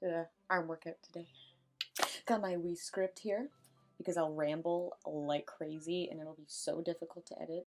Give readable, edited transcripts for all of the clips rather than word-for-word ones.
Did an arm workout today. Got my wee script here because I'll ramble like crazy and it'll be so difficult to edit.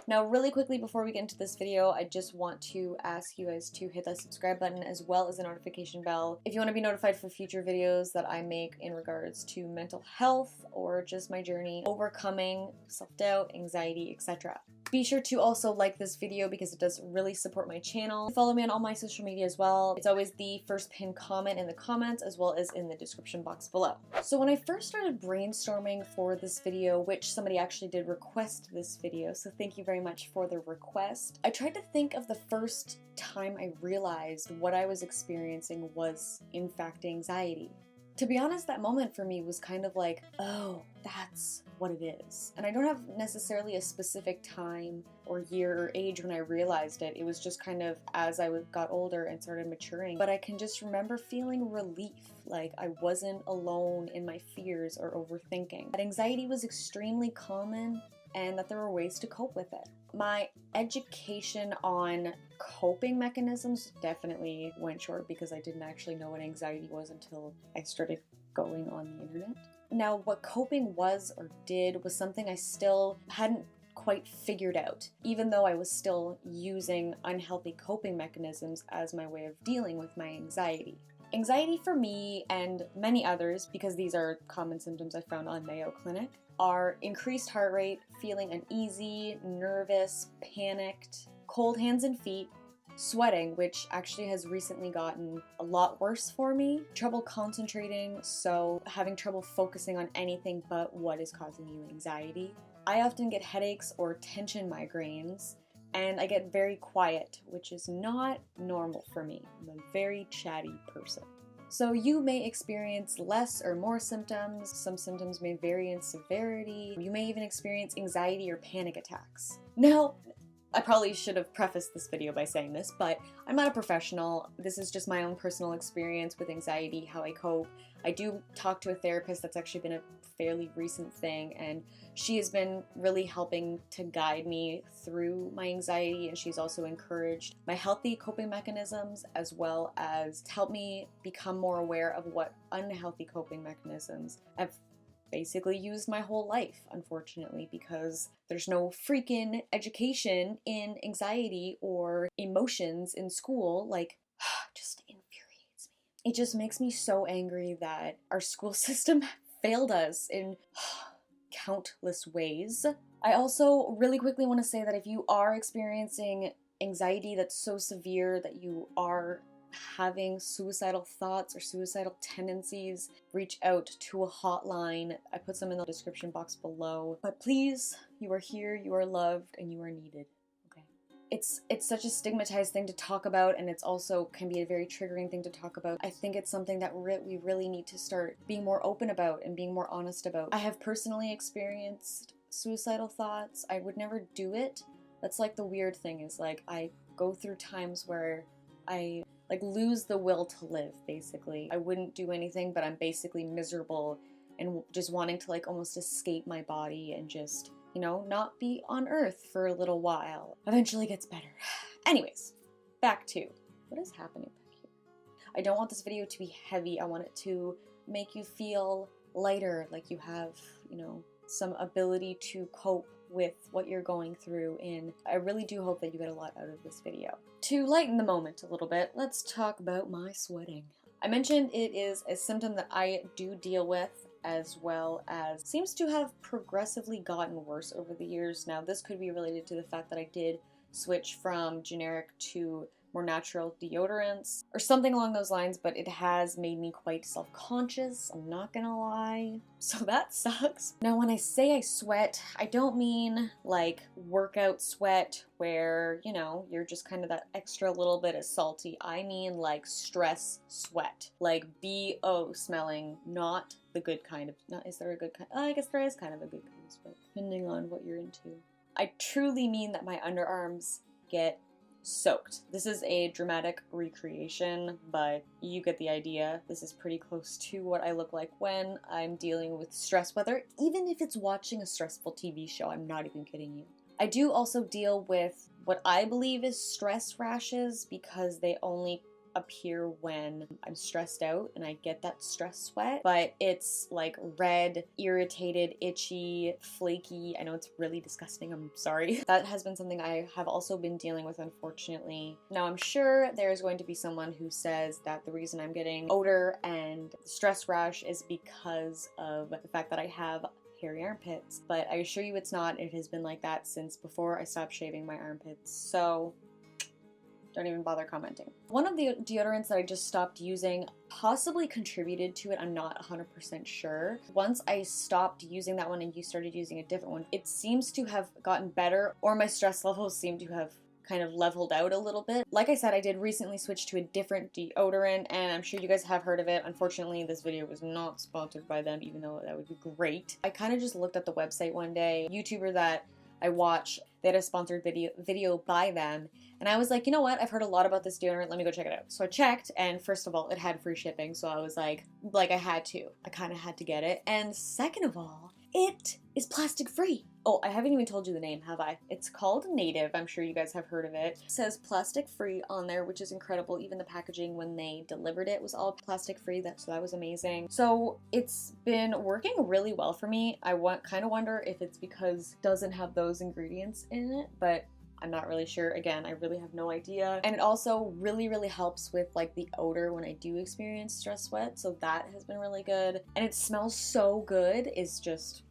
Now, really quickly before we get into this video, I just want to ask you guys to hit that subscribe button as well as the notification bell if you want to be notified for future videos that I make in regards to mental health or just my journey overcoming self-doubt, anxiety, etc. Be sure to also like this video because it does really support my channel. Follow me on all my social media as well. It's always the first pinned comment in the comments as well as in the description box below. So when I first started brainstorming for this video, which somebody actually did request this video, so thank you very much for the request, I tried to think of the first time I realized what I was experiencing was in fact anxiety. To be honest, that moment for me was kind of like, oh, that's what it is. And I don't have necessarily a specific time or year or age when I realized it. It was just kind of as I got older and started maturing. But I can just remember feeling relief, like I wasn't alone in my fears or overthinking. That anxiety was extremely common and that there were ways to cope with it. My education on coping mechanisms definitely went short because I didn't actually know what anxiety was until I started going on the internet. Now, what coping was or did was something I still hadn't quite figured out, even though I was still using unhealthy coping mechanisms as my way of dealing with my anxiety. Anxiety for me and many others, because these are common symptoms I found on Mayo Clinic, are increased heart rate, feeling uneasy, nervous, panicked, cold hands and feet, sweating, which actually has recently gotten a lot worse for me, trouble concentrating, so having trouble focusing on anything but what is causing you anxiety. I often get headaches or tension migraines, and I get very quiet, which is not normal for me. I'm a very chatty person. So you may experience less or more symptoms. Some symptoms may vary in severity. You may even experience anxiety or panic attacks. Now, I probably should have prefaced this video by saying this, but I'm not a professional. This is just my own personal experience with anxiety, how I cope. I do talk to a therapist. That's actually been a fairly recent thing, and she has been really helping to guide me through my anxiety, and she's also encouraged my healthy coping mechanisms as well as to help me become more aware of what unhealthy coping mechanisms I've basically used my whole life, unfortunately, because there's no freaking education in anxiety or emotions in school. Like, just infuriates me. It just makes me so angry that our school system failed us in countless ways. I also really quickly want to say that if you are experiencing anxiety that's so severe that you are having suicidal thoughts or suicidal tendencies, reach out to a hotline. I put some in the description box below. But please, you are here, you are loved, and you are needed. Okay. It's such a stigmatized thing to talk about, and it's also can be a very triggering thing to talk about. I think it's something that we really need to start being more open about and being more honest about. I have personally experienced suicidal thoughts. I would never do it. That's like the weird thing is like I go through times where I lose the will to live, basically. I wouldn't do anything, but I'm basically miserable and just wanting to almost escape my body and just, you know, not be on Earth for a little while. Eventually gets better. Anyways, back to what is happening back here. I don't want this video to be heavy. I want it to make you feel lighter, like you have, you know, some ability to cope with what you're going through, and I really do hope that you get a lot out of this video. To lighten the moment a little bit, let's talk about my sweating. I mentioned it is a symptom that I do deal with, as well as seems to have progressively gotten worse over the years. Now, this could be related to the fact that I did switch from generic to more natural deodorants or something along those lines, but it has made me quite self-conscious, I'm not gonna lie. So that sucks. Now, when I say I sweat, I don't mean like workout sweat where, you know, you're just kind of that extra little bit of salty. I mean like stress sweat, like BO smelling, not the good kind of, not, is there a good kind? I guess there is kind of a good kind of sweat, depending on what you're into. I truly mean that my underarms get soaked. This is a dramatic recreation, but you get the idea. This is pretty close to what I look like when I'm dealing with stress, whether even if it's watching a stressful TV show. I'm not even kidding you. I do also deal with what I believe is stress rashes because they only appear when I'm stressed out and I get that stress sweat, but it's like red, irritated, itchy, flaky. I know it's really disgusting, I'm sorry. That has been something I have also been dealing with, unfortunately. Now I'm sure there's going to be someone who says that the reason I'm getting odor and stress rash is because of the fact that I have hairy armpits, but I assure you it's not. It has been like that since before I stopped shaving my armpits, so don't even bother commenting. One of the deodorants that I just stopped using possibly contributed to it, I'm not 100% sure. Once I stopped using that one and you started using a different one, it seems to have gotten better, or my stress levels seem to have kind of leveled out a little bit. Like I said, I did recently switch to a different deodorant, and I'm sure you guys have heard of it. Unfortunately, this video was not sponsored by them, even though that would be great. I kind of just looked at the website one day. YouTuber that I watch, they had a sponsored video by them, and I was like, you know what, I've heard a lot about this deodorant, let me go check it out. So I checked, and first of all, it had free shipping, so I was like I had to. I kind of had to get it. And second of all, it is plastic free. Oh, I haven't even told you the name, have I? It's called Native. I'm sure you guys have heard of it. It says plastic free on there, which is incredible. Even the packaging when they delivered it was all plastic free, so that was amazing. So it's been working really well for me. I kind of wonder if it's because it doesn't have those ingredients in it, but I'm not really sure. Again, I really have no idea. And it also really, really helps with like the odor when I do experience stress sweat, so that has been really good. And it smells so good, it's just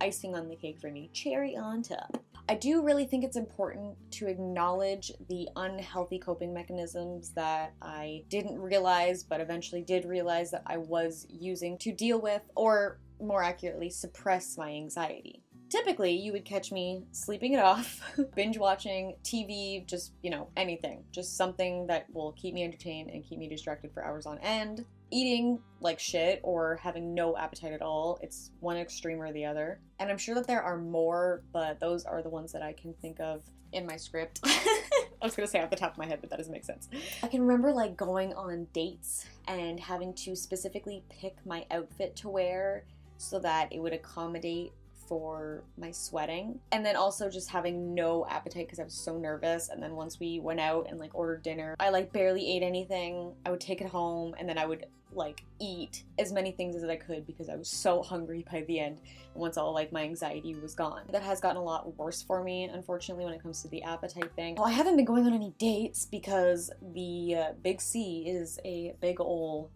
icing on the cake for me. Cherry on top. I do really think it's important to acknowledge the unhealthy coping mechanisms that I didn't realize, but eventually did realize that I was using to deal with, or more accurately, suppress my anxiety. Typically, you would catch me sleeping it off, binge watching TV, just, you know, anything. Just something that will keep me entertained and keep me distracted for hours on end. Eating like shit or having no appetite at all. It's one extreme or the other. And I'm sure that there are more, but those are the ones that I can think of in my script. I was gonna say off the top of my head, but that doesn't make sense. I can remember like going on dates and having to specifically pick my outfit to wear so that it would accommodate for my sweating, and then also just having no appetite because I was so nervous. And then once we went out and like ordered dinner, I like barely ate anything. I would take it home and then I would like eat as many things as I could because I was so hungry by the end, once all like my anxiety was gone. That has gotten a lot worse for me, unfortunately, when it comes to the appetite thing. Well, I haven't been going on any dates because the Big C is a big ol'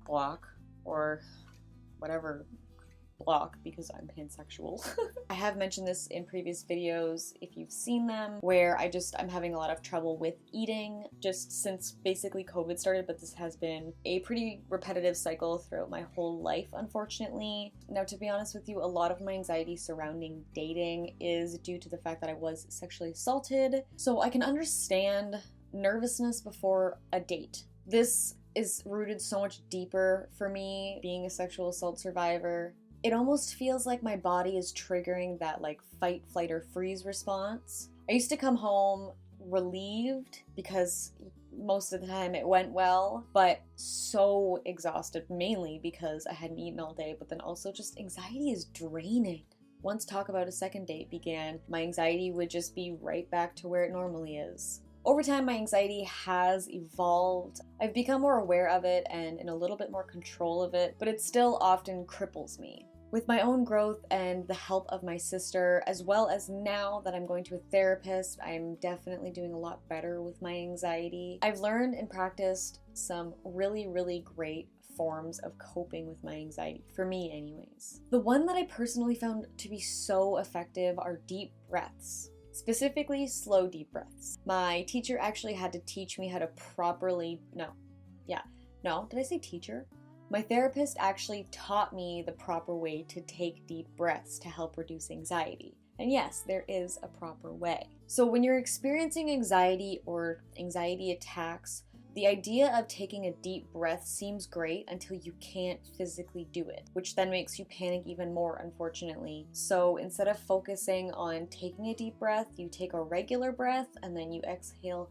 block, or whatever block, because I'm pansexual. I have mentioned this in previous videos if you've seen them, where I'm having a lot of trouble with eating just since basically COVID started, but this has been a pretty repetitive cycle throughout my whole life, unfortunately. Now, to be honest with you, a lot of my anxiety surrounding dating is due to the fact that I was sexually assaulted, so I can understand nervousness before a date. This is rooted so much deeper for me, being a sexual assault survivor. It almost feels like my body is triggering that like fight, flight, or freeze response. I used to come home relieved because most of the time it went well, but so exhausted, mainly because I hadn't eaten all day, but then also just anxiety is draining. Once talk about a second date began, my anxiety would just be right back to where it normally is. Over time, my anxiety has evolved. I've become more aware of it and in a little bit more control of it, but it still often cripples me. With my own growth and the help of my sister, as well as now that I'm going to a therapist, I'm definitely doing a lot better with my anxiety. I've learned and practiced some really, really great forms of coping with my anxiety, for me anyways. The one that I personally found to be so effective are deep breaths. Specifically, slow deep breaths. My teacher actually had to teach me how to did I say teacher? My therapist actually taught me the proper way to take deep breaths to help reduce anxiety. And yes, there is a proper way. So when you're experiencing anxiety or anxiety attacks, the idea of taking a deep breath seems great until you can't physically do it, which then makes you panic even more, unfortunately. So instead of focusing on taking a deep breath, you take a regular breath and then you exhale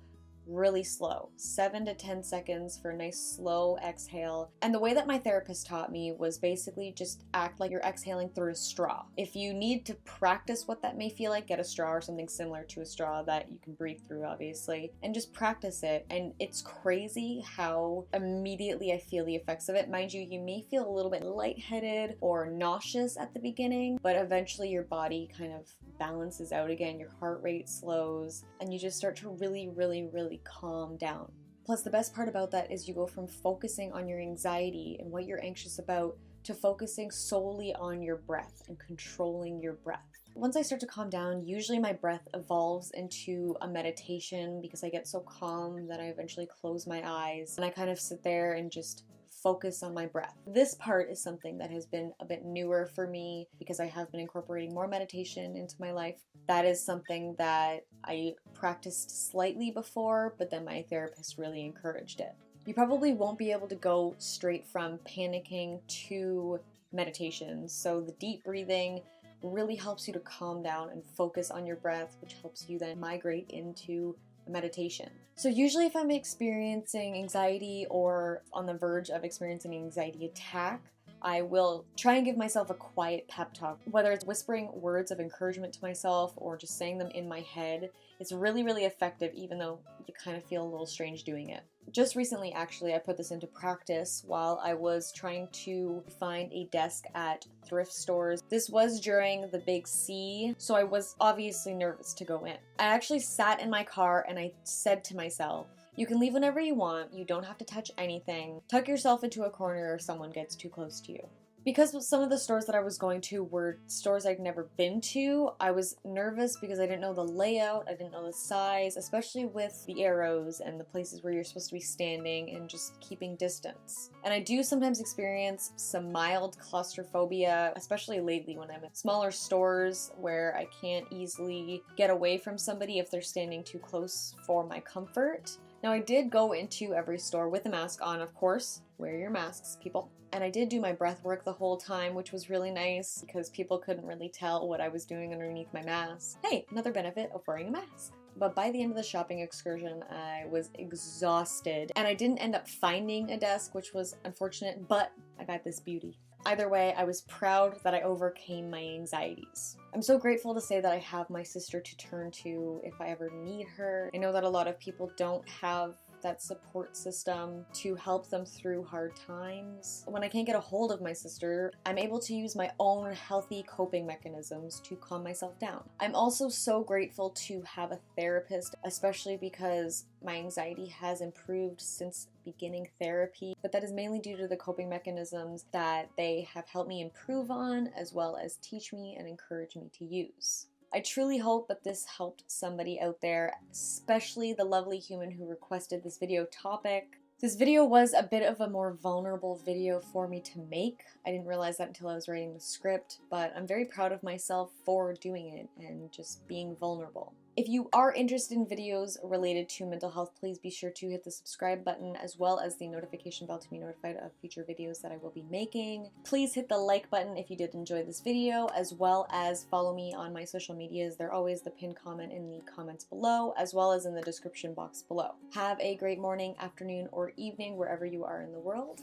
really slow, 7 to 10 seconds for a nice slow exhale. And the way that my therapist taught me was basically just act like you're exhaling through a straw. If you need to practice what that may feel like, get a straw or something similar to a straw that you can breathe through, obviously, and just practice it. And it's crazy how immediately I feel the effects of it. Mind you, you may feel a little bit lightheaded or nauseous at the beginning, but eventually your body kind of balances out again, your heart rate slows, and you just start to really calm down. Plus, the best part about that is you go from focusing on your anxiety and what you're anxious about to focusing solely on your breath and controlling your breath. Once I start to calm down, usually my breath evolves into a meditation because I get so calm that I eventually close my eyes and I kind of sit there and just focus on my breath. This part is something that has been a bit newer for me because I have been incorporating more meditation into my life. That is something that I practiced slightly before, but then my therapist really encouraged it. You probably won't be able to go straight from panicking to meditation, so the deep breathing really helps you to calm down and focus on your breath, which helps you then migrate into meditation. So usually if I'm experiencing anxiety or on the verge of experiencing an anxiety attack, I will try and give myself a quiet pep talk, whether it's whispering words of encouragement to myself or just saying them in my head. It's really effective, even though you kind of feel a little strange doing it. Just recently, actually, I put this into practice while I was trying to find a desk at thrift stores. This was during the big C, so I was obviously nervous to go in. I actually sat in my car and I said to myself, you can leave whenever you want, you don't have to touch anything. Tuck yourself into a corner if someone gets too close to you. Because some of the stores that I was going to were stores I'd never been to, I was nervous because I didn't know the layout, I didn't know the size, especially with the arrows and the places where you're supposed to be standing and just keeping distance. And I do sometimes experience some mild claustrophobia, especially lately when I'm at smaller stores where I can't easily get away from somebody if they're standing too close for my comfort. Now, I did go into every store with a mask on, of course. Wear your masks, people. And I did do my breath work the whole time, which was really nice because people couldn't really tell what I was doing underneath my mask. Hey, another benefit of wearing a mask. But by the end of the shopping excursion, I was exhausted. And I didn't end up finding a desk, which was unfortunate, but I got this beauty. Either way, I was proud that I overcame my anxieties. I'm so grateful to say that I have my sister to turn to if I ever need her. I know that a lot of people don't have that support system to help them through hard times. When I can't get a hold of my sister, I'm able to use my own healthy coping mechanisms to calm myself down. I'm also so grateful to have a therapist, especially because my anxiety has improved since beginning therapy, but that is mainly due to the coping mechanisms that they have helped me improve on, as well as teach me and encourage me to use. I truly hope that this helped somebody out there, especially the lovely human who requested this video topic. This video was a bit of a more vulnerable video for me to make. I didn't realize that until I was writing the script, but I'm very proud of myself for doing it and just being vulnerable. If you are interested in videos related to mental health, please be sure to hit the subscribe button as well as the notification bell to be notified of future videos that I will be making. Please hit the like button if you did enjoy this video, as well as follow me on my social medias. They're always the pinned comment in the comments below, as well as in the description box below. Have a great morning, afternoon, or evening wherever you are in the world.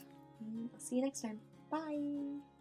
I'll see you next time. Bye!